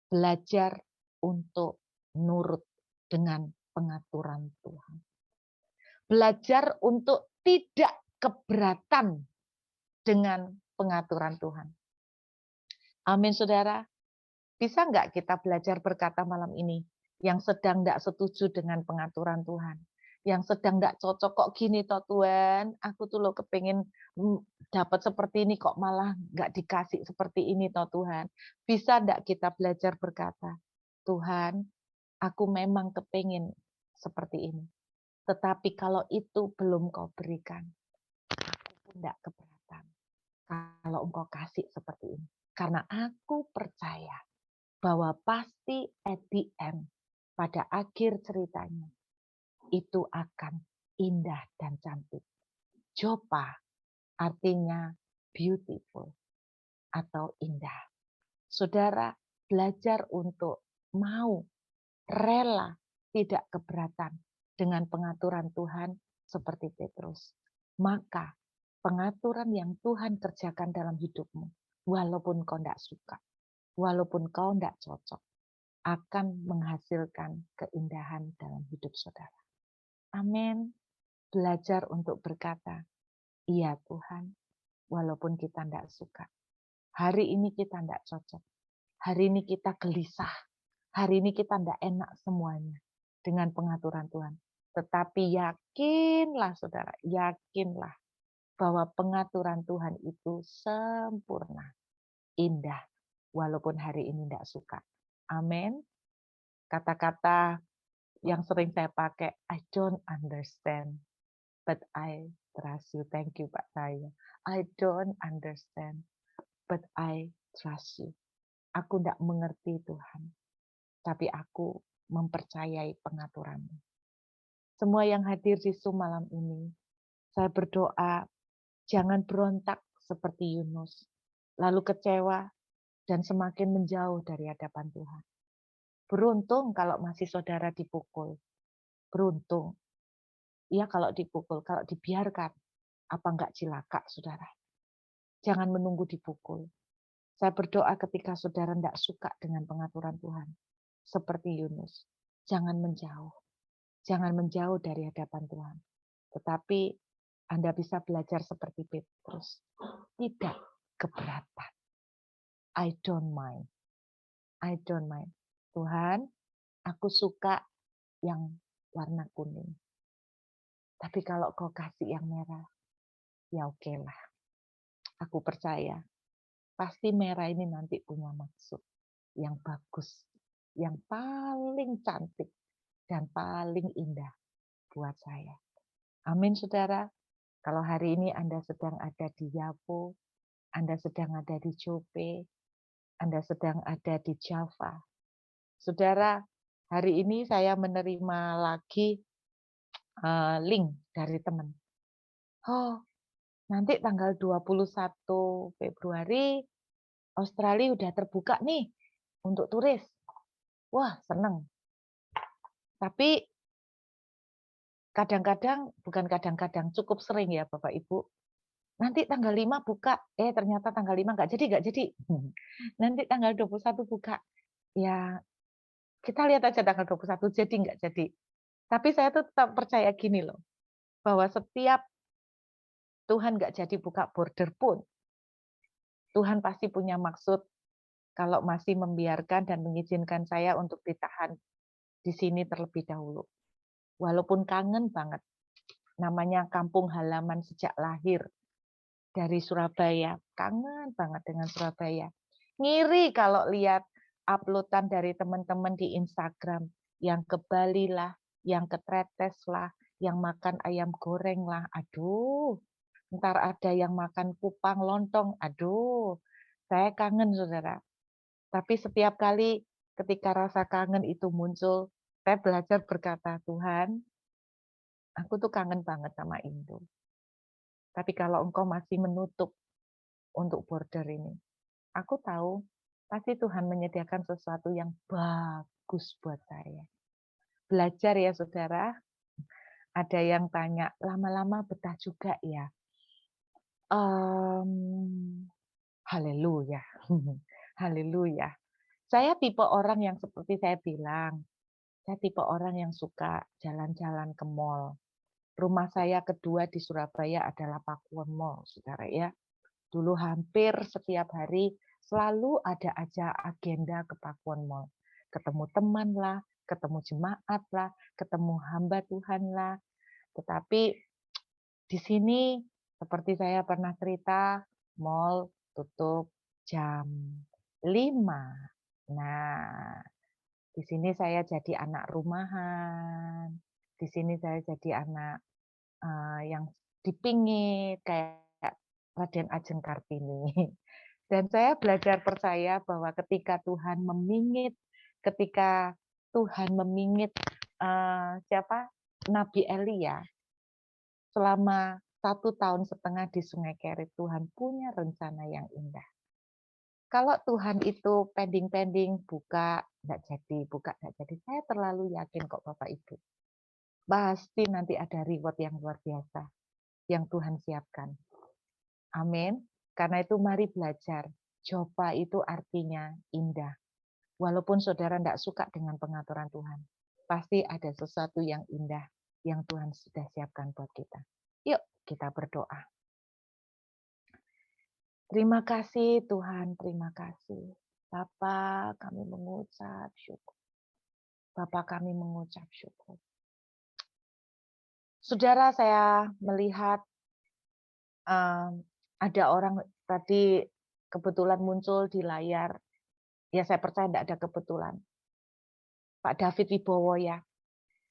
Belajar untuk nurut dengan pengaturan Tuhan. Belajar untuk tidak keberatan dengan pengaturan Tuhan. Amin, saudara. Bisa nggak kita belajar berkata malam ini yang sedang tidak setuju dengan pengaturan Tuhan? Yang sedang tidak cocok, kok gini toh Tuhan, aku tuh lo kepingin dapat seperti ini kok malah nggak dikasih seperti ini toh Tuhan. Bisa nggak kita belajar berkata, Tuhan, aku memang kepingin seperti ini. Tetapi kalau itu belum kau berikan, aku pun tidak keberatan. Kalau engkau kasih seperti ini. Karena aku percaya bahwa pasti at the end, pada akhir ceritanya, itu akan indah dan cantik. Jopa artinya beautiful atau indah. Saudara belajar untuk mau, rela, tidak keberatan dengan pengaturan Tuhan seperti Petrus. Maka pengaturan yang Tuhan kerjakan dalam hidupmu, walaupun kau tidak suka, walaupun kau tidak cocok, akan menghasilkan keindahan dalam hidup saudara. Amin. Belajar untuk berkata, iya Tuhan, walaupun kita tidak suka. Hari ini kita tidak cocok. Hari ini kita gelisah. Hari ini kita tidak enak semuanya dengan pengaturan Tuhan. Tetapi yakinlah saudara, yakinlah bahwa pengaturan Tuhan itu sempurna, indah, walaupun hari ini tidak suka. Amin. Kata-kata yang sering saya pakai, I don't understand, but I trust you. Thank you Pak saya. I don't understand, but I trust you. Aku tidak mengerti Tuhan, tapi aku mempercayai pengaturanmu. Semua yang hadir di Zoom malam ini, saya berdoa, jangan berontak seperti Yunus, lalu kecewa dan semakin menjauh dari hadapan Tuhan. Beruntung kalau masih saudara dipukul. Beruntung. Ya kalau dipukul, kalau dibiarkan, apa enggak cilaka, saudara? Jangan menunggu dipukul. Saya berdoa ketika saudara enggak suka dengan pengaturan Tuhan. Seperti Yunus. Jangan menjauh. Jangan menjauh dari hadapan Tuhan. Tetapi Anda bisa belajar seperti Petrus. Tidak keberatan. I don't mind. I don't mind. Tuhan, aku suka yang warna kuning. Tapi kalau kau kasih yang merah, ya oke lah. Aku percaya pasti merah ini nanti punya maksud yang bagus, yang paling cantik dan paling indah buat saya. Amin, saudara. Kalau hari ini Anda sedang ada di Yapo, Anda sedang ada di Jope, Anda sedang ada di Java. Saudara, hari ini saya menerima lagi link dari teman. Oh, nanti tanggal 21 Februari Australia udah terbuka nih untuk turis. Wah, seneng. Tapi kadang-kadang, bukan kadang-kadang, cukup sering ya Bapak Ibu. Nanti tanggal 5 buka, ternyata tanggal 5 nggak jadi. Nanti tanggal 21 buka. Ya, kita lihat aja tanggal 21 jadi nggak jadi. Tapi saya tuh tetap percaya gini loh, bahwa setiap Tuhan nggak jadi buka border pun, Tuhan pasti punya maksud kalau masih membiarkan dan mengizinkan saya untuk ditahan di sini terlebih dahulu. Walaupun kangen banget, namanya kampung halaman sejak lahir dari Surabaya, kangen banget dengan Surabaya. Ngiri kalau lihat uploadan dari teman-teman di Instagram, yang ke Bali lah, yang ke Tretes lah, yang makan ayam goreng lah, aduh. Ntar ada yang makan kupang lontong, aduh. Saya kangen, saudara. Tapi setiap kali ketika rasa kangen itu muncul, saya belajar berkata, Tuhan, aku tuh kangen banget sama Indo. Tapi kalau engkau masih menutup untuk border ini, aku tahu pasti Tuhan menyediakan sesuatu yang bagus buat saya. Belajar ya saudara. Ada yang tanya, lama-lama betah juga ya. Haleluya. Haleluya. Saya tipe orang yang seperti saya bilang, saya tipe orang yang suka jalan-jalan ke mall. Rumah saya kedua di Surabaya adalah Pakuwon Mall, saudara ya. Dulu hampir setiap hari selalu ada aja agenda ke Pakuwon Mall. Ketemu teman lah, ketemu jemaat lah, ketemu hamba Tuhan lah. Tetapi di sini seperti saya pernah cerita, mall tutup jam 5. Nah, di sini saya jadi anak rumahan. Di sini saya jadi anak yang dipingit kayak Raden Ajeng Kartini. Dan saya belajar percaya bahwa ketika Tuhan memingit, ketika Tuhan memingit siapa Nabi Elia selama 1,5 tahun di Sungai Kerit, Tuhan punya rencana yang indah. Kalau Tuhan itu pending-pending, buka nggak jadi, buka nggak jadi, saya terlalu yakin kok Bapak Ibu. Pasti nanti ada reward yang luar biasa yang Tuhan siapkan. Amin. Karena itu mari belajar. Jopa itu artinya indah. Walaupun saudara tidak suka dengan pengaturan Tuhan, pasti ada sesuatu yang indah yang Tuhan sudah siapkan buat kita. Yuk kita berdoa. Terima kasih Tuhan, terima kasih. Bapa, kami mengucap syukur. Bapa, kami mengucap syukur. Saudara, saya melihat ada orang tadi kebetulan muncul di layar. Ya saya percaya tidak ada kebetulan. Pak David Wibowo ya.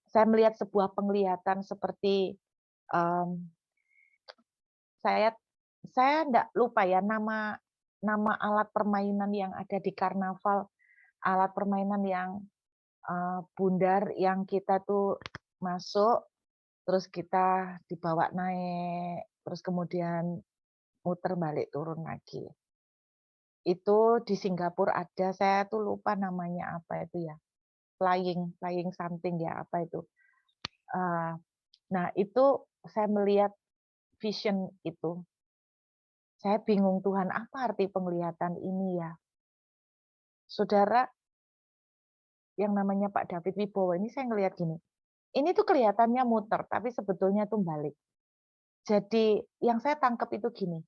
Saya melihat sebuah penglihatan seperti saya tidak lupa ya nama alat permainan yang ada di karnaval, alat permainan yang bundar yang kita tuh masuk, terus kita dibawa naik, terus kemudian muter balik turun lagi. Itu di Singapura ada, saya tuh lupa namanya apa itu ya, flying something ya apa itu. Nah itu saya melihat vision itu. Saya bingung Tuhan, apa arti penglihatan ini ya? Saudara, yang namanya Pak David Wibowo ini saya ngelihat gini, ini tuh kelihatannya muter, tapi sebetulnya tuh balik. Jadi yang saya tangkap itu gini,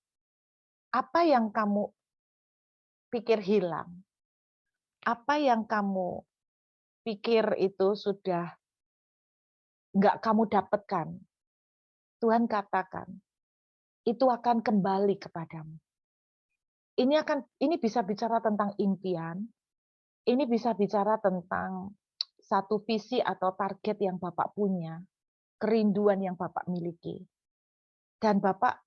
apa yang kamu pikir hilang, apa yang kamu pikir itu sudah nggak kamu dapatkan, Tuhan katakan, itu akan kembali kepadamu. Ini bisa bicara tentang impian, ini bisa bicara tentang satu visi atau target yang Bapak punya, kerinduan yang Bapak miliki. Dan Bapak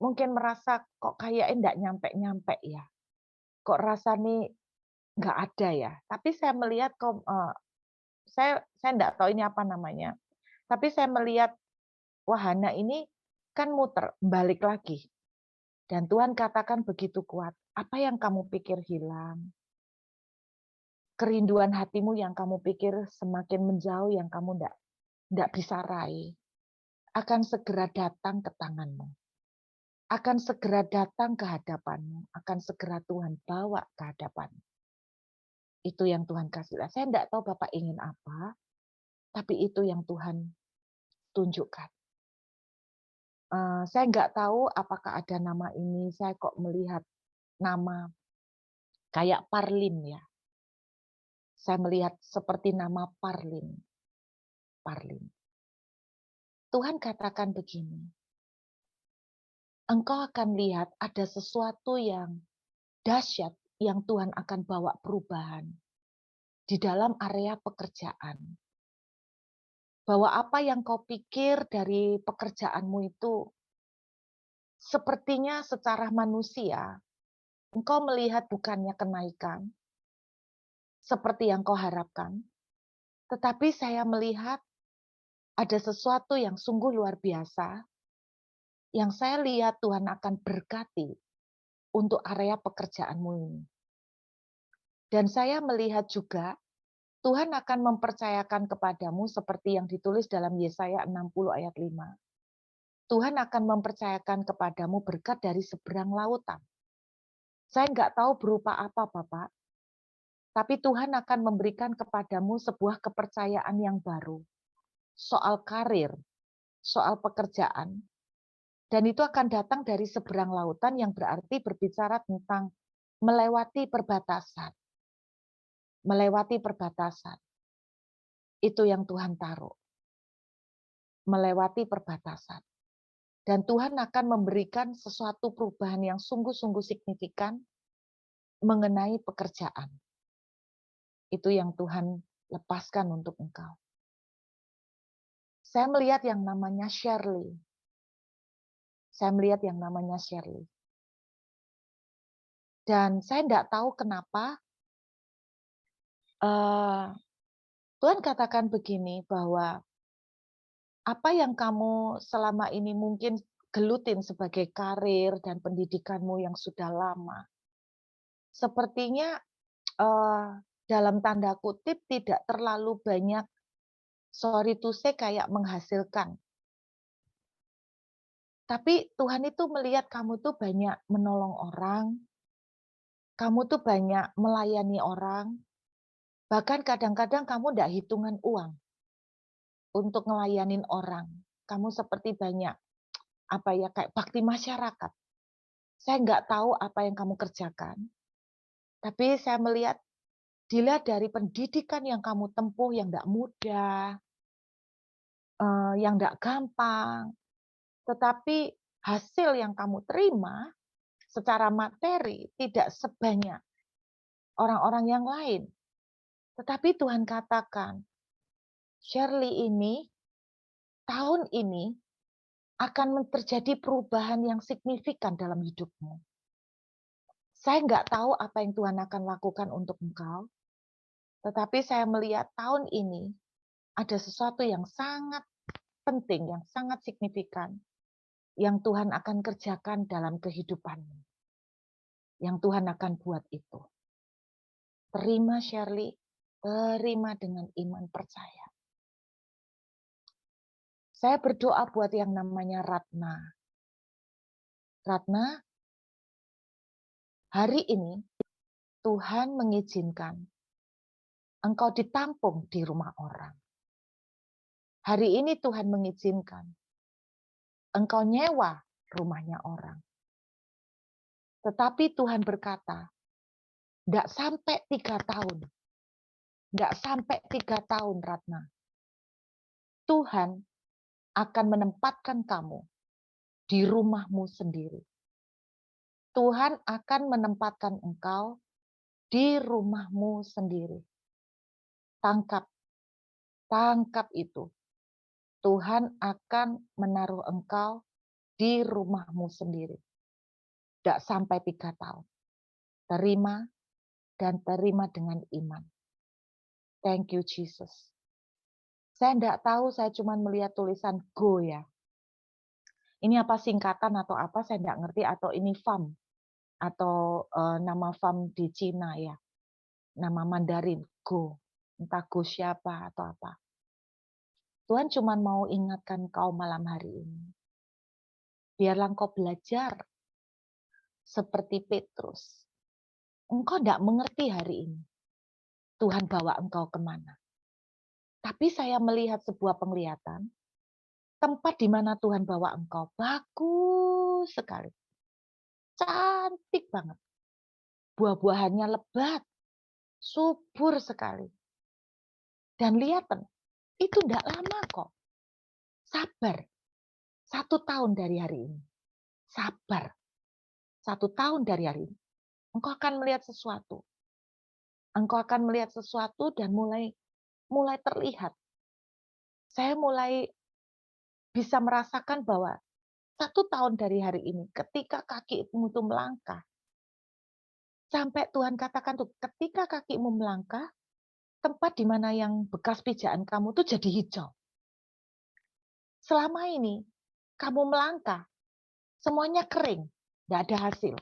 mungkin merasa kok kayaknya enggak nyampe-nyampe ya, kok rasanya nggak ada ya. Tapi saya melihat saya enggak tahu ini apa namanya, tapi saya melihat wahana ini kan muter, balik lagi. Dan Tuhan katakan begitu kuat, apa yang kamu pikir hilang, kerinduan hatimu yang kamu pikir semakin menjauh, yang kamu enggak bisa raih, akan segera datang ke tanganmu. Akan segera datang ke hadapanmu, akan segera Tuhan bawa ke hadapanmu. Itu yang Tuhan kasih lihat. Saya enggak tahu Bapak ingin apa, tapi itu yang Tuhan tunjukkan. Saya nggak tahu apakah ada nama ini, saya kok melihat nama kayak Parlin ya. Saya melihat seperti nama Parlin. Parlin. Tuhan katakan begini, engkau akan lihat ada sesuatu yang dahsyat yang Tuhan akan bawa perubahan di dalam area pekerjaan. Bahwa apa yang kau pikir dari pekerjaanmu itu sepertinya secara manusia, engkau melihat bukannya kenaikan seperti yang kau harapkan, tetapi saya melihat ada sesuatu yang sungguh luar biasa yang saya lihat Tuhan akan berkati untuk area pekerjaanmu ini. Dan saya melihat juga Tuhan akan mempercayakan kepadamu seperti yang ditulis dalam Yesaya 60 ayat 5. Tuhan akan mempercayakan kepadamu berkat dari seberang lautan. Saya nggak tahu berupa apa, Bapak. Tapi Tuhan akan memberikan kepadamu sebuah kepercayaan yang baru. Soal karir, soal pekerjaan. Dan itu akan datang dari seberang lautan yang berarti berbicara tentang melewati perbatasan. Melewati perbatasan. Itu yang Tuhan taruh. Melewati perbatasan. Dan Tuhan akan memberikan sesuatu perubahan yang sungguh-sungguh signifikan mengenai pekerjaan. Itu yang Tuhan lepaskan untuk engkau. Saya melihat yang namanya Shirley. Saya melihat yang namanya Shirley. Dan saya tidak tahu kenapa Tuhan katakan begini, bahwa apa yang kamu selama ini mungkin gelutin sebagai karir dan pendidikanmu yang sudah lama, sepertinya dalam tanda kutip tidak terlalu banyak, sorry to say, kayak menghasilkan. Tapi Tuhan itu melihat kamu tuh banyak menolong orang, kamu tuh banyak melayani orang, bahkan kadang-kadang kamu tidak hitungan uang untuk ngelayanin orang. Kamu seperti banyak kayak bakti masyarakat. Saya nggak tahu apa yang kamu kerjakan, tapi saya melihat dilihat dari pendidikan yang kamu tempuh yang nggak mudah, yang nggak gampang, tetapi hasil yang kamu terima secara materi tidak sebanyak orang-orang yang lain. Tetapi Tuhan katakan, Shirley ini, tahun ini akan terjadi perubahan yang signifikan dalam hidupmu. Saya nggak tahu apa yang Tuhan akan lakukan untuk engkau, tetapi saya melihat tahun ini ada sesuatu yang sangat penting, yang sangat signifikan, yang Tuhan akan kerjakan dalam kehidupanmu. Yang Tuhan akan buat itu. Terima Shirley, terima dengan iman percaya. Saya berdoa buat yang namanya Ratna. Ratna, hari ini Tuhan mengizinkan engkau ditampung di rumah orang. Hari ini Tuhan mengizinkan engkau nyewa rumahnya orang. Tetapi Tuhan berkata, tidak sampai 3 tahun. Tidak sampai 3 tahun, Ratna. Tuhan akan menempatkan kamu di rumahmu sendiri. Tuhan akan menempatkan engkau di rumahmu sendiri. Tangkap, tangkap itu. Tuhan akan menaruh engkau di rumahmu sendiri. Tidak sampai 3 tahun. Terima dan terima dengan iman. Thank you Jesus. Saya tidak tahu, saya cuma melihat tulisan go ya. Ini apa singkatan atau apa saya tidak ngerti, atau ini FAM atau nama FAM di Cina ya. Nama Mandarin go. Entah go siapa atau apa. Tuhan cuma mau ingatkan kau malam hari ini. Biarlah engkau belajar seperti Petrus. Engkau tidak mengerti hari ini. Tuhan bawa engkau kemana. Tapi saya melihat sebuah penglihatan. Tempat di mana Tuhan bawa engkau bagus sekali. Cantik banget. Buah-buahannya lebat. Subur sekali. Dan lihat, itu tidak lama kok. Sabar. 1 tahun dari hari ini. Sabar. 1 tahun dari hari ini. Engkau akan melihat sesuatu. Engkau akan melihat sesuatu dan mulai terlihat. Saya mulai bisa merasakan bahwa 1 tahun dari hari ini, ketika kakimu itu melangkah, sampai Tuhan katakan tuh, ketika kakimu melangkah, tempat di mana yang bekas pijaan kamu tuh jadi hijau. Selama ini, kamu melangkah, semuanya kering, tidak ada hasil.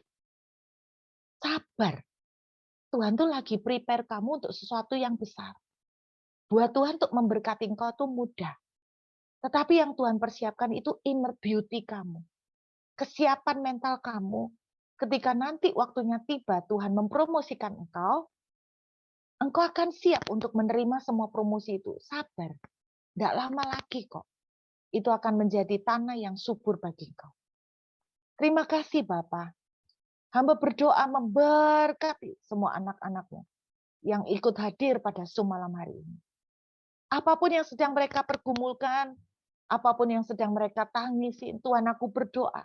Sabar. Tuhan tuh lagi prepare kamu untuk sesuatu yang besar. Buat Tuhan untuk memberkati engkau tuh mudah. Tetapi yang Tuhan persiapkan itu inner beauty kamu. Kesiapan mental kamu. Ketika nanti waktunya tiba Tuhan mempromosikan engkau akan siap untuk menerima semua promosi itu. Sabar. Tidak lama lagi kok. Itu akan menjadi tanah yang subur bagi engkau. Terima kasih Bapa. Hamba berdoa memberkati semua anak-anakmu yang ikut hadir pada Zoom malam hari ini. Apapun yang sedang mereka pergumulkan, apapun yang sedang mereka tangisi, Tuhan aku berdoa.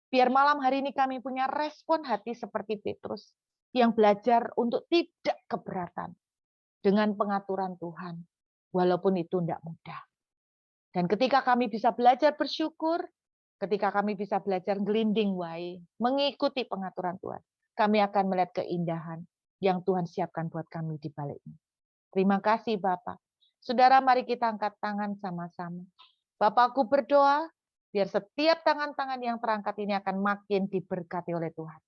Biar malam hari ini kami punya respon hati seperti Petrus, yang belajar untuk tidak keberatan dengan pengaturan Tuhan, walaupun itu tidak mudah. Dan ketika kami bisa belajar bersyukur, ketika kami bisa belajar gelinding wae, mengikuti pengaturan Tuhan, kami akan melihat keindahan yang Tuhan siapkan buat kami di baliknya. Terima kasih Bapak. Saudara, mari kita angkat tangan sama-sama. Bapakku berdoa, biar setiap tangan-tangan yang terangkat ini akan makin diberkati oleh Tuhan.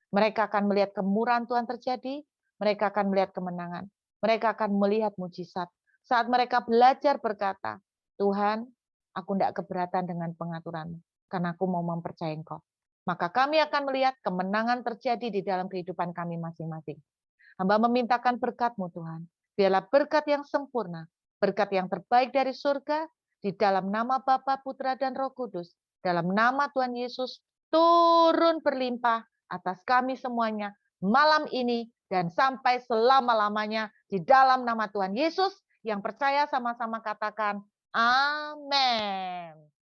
Mereka akan melihat kemurahan Tuhan terjadi, mereka akan melihat kemenangan, mereka akan melihat mujizat. Saat mereka belajar berkata, Tuhan, aku tidak keberatan dengan pengaturan-Mu, karena aku mau mempercayai Engkau. Maka kami akan melihat kemenangan terjadi di dalam kehidupan kami masing-masing. Hamba memintakan berkat-Mu Tuhan. Biarlah berkat yang sempurna, berkat yang terbaik dari surga, di dalam nama Bapa, Putra, dan Roh Kudus, dalam nama Tuhan Yesus, turun berlimpah atas kami semuanya malam ini dan sampai selama-lamanya di dalam nama Tuhan Yesus. Yang percaya sama-sama katakan, amin.